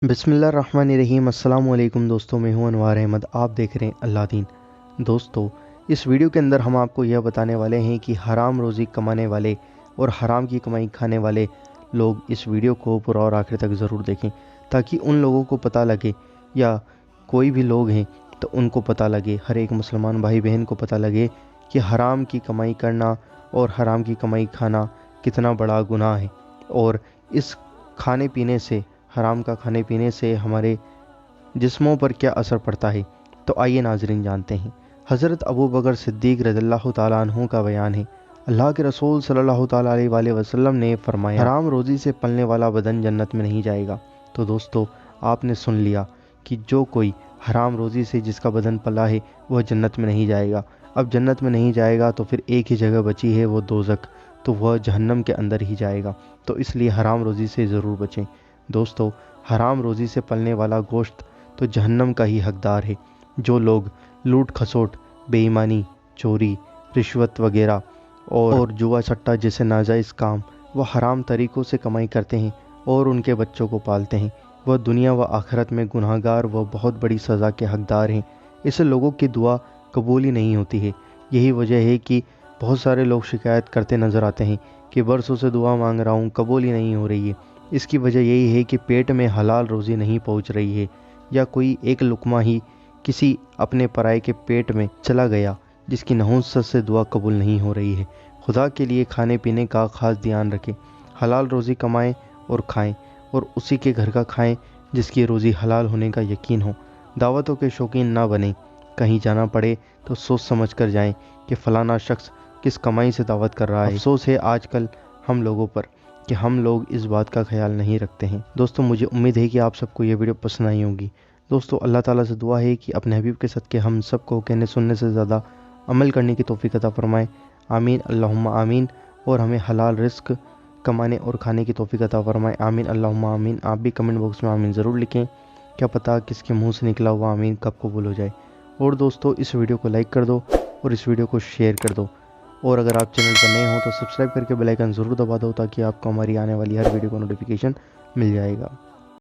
बिस्मिल्लाहिर्रहमानिर्रहीम। अस्सलाम वालेकुम दोस्तों, मैं हूं अनवार अहमद। आप देख रहे हैं अल्लाह दीन। दोस्तों, इस वीडियो के अंदर हम आपको यह बताने वाले हैं कि हराम रोज़ी कमाने वाले और हराम की कमाई खाने वाले लोग इस वीडियो को पूरा और आखिर तक ज़रूर देखें, ताकि उन लोगों को पता लगे, या कोई भी लोग हैं तो उनको पता लगे, हर एक मुसलमान भाई बहन को पता लगे कि हराम की कमाई करना और हराम की कमाई खाना कितना बड़ा गुनाह है, और इस खाने पीने से, हराम का खाने पीने से हमारे जिस्मों पर क्या असर पड़ता है। तो आइए नाज़रीन जानते हैं। हज़रत अबू बकर सिद्दीक़ रज़ियल्लाहु ताला अन्हु का बयान है, अल्लाह के रसूल सल्लल्लाहु ताला अलैहि वसल्लम ने फरमाया, हराम रोज़ी से पलने वाला बदन जन्नत में नहीं जाएगा। तो दोस्तों, आपने सुन लिया कि जो कोई हराम रोज़ी से जिसका बदन पला है वह जन्नत में नहीं जाएगा। अब जन्नत में नहीं जाएगा तो फिर एक ही जगह बची है, वो दोज़ख, तो वह जहन्नम के अंदर ही जाएगा। तो इसलिए हराम रोज़ी से ज़रूर बचें। दोस्तों, हराम रोज़ी से पलने वाला गोश्त तो जहन्नम का ही हकदार है। जो लोग लूट खसोट, बेईमानी, चोरी, रिश्वत वगैरह और जुआ सट्टा जैसे नाजायज़ काम व हराम तरीक़ों से कमाई करते हैं और उनके बच्चों को पालते हैं, वह दुनिया व आखिरत में गुनहगार व बहुत बड़ी सज़ा के हकदार हैं। इससे लोगों की दुआ कबूल ही नहीं होती है। यही वजह है कि बहुत सारे लोग शिकायत करते नज़र आते हैं कि बरसों से दुआ मांग रहा हूँ, कबूल ही नहीं हो रही है। इसकी वजह यही है कि पेट में हलाल रोज़ी नहीं पहुँच रही है, या कोई एक लुक़मा ही किसी अपने पराये के पेट में चला गया, जिसकी नहुसत से दुआ कबूल नहीं हो रही है। खुदा के लिए खाने पीने का ख़ास ध्यान रखें। हलाल रोज़ी कमाएं और खाएं, और उसी के घर का खाएं जिसकी रोज़ी हलाल होने का यकीन हो। दावतों के शौकीन ना बनें। कहीं जाना पड़े तो सोच समझ कर जाएं कि फ़लाना शख्स किस कमाई से दावत कर रहा है। अफसोस है आजकल हम लोगों पर कि हम लोग इस बात का ख्याल नहीं रखते हैं। दोस्तों, मुझे उम्मीद है कि आप सबको ये वीडियो पसंद आई होगी। दोस्तों, अल्लाह ताला से दुआ है कि अपने हबीब के सदक़े हम सबको कहने सुनने से ज़्यादा अमल करने की तौफ़ीक़ अता फ़रमाए। आमीन अल्लाहुम्मा आमीन। और हमें हलाल रिज़्क़ कमाने और खाने की तौफ़ीक़ अता फ़रमाए। आमीन अल्लाहुम्मा आमीन। आप भी कमेंट बॉक्स में आमीन ज़रूर लिखें। क्या पता किसके मुँह से निकला हुआ आमीन कब कबूल हो जाए। और दोस्तों, इस वीडियो को लाइक कर दो और इस वीडियो को शेयर कर दो। और अगर आप चैनल पर नए हो तो सब्सक्राइब करके बेल आइकन ज़रूर दबा दो, ताकि आपको हमारी आने वाली हर वीडियो का नोटिफिकेशन मिल जाएगा।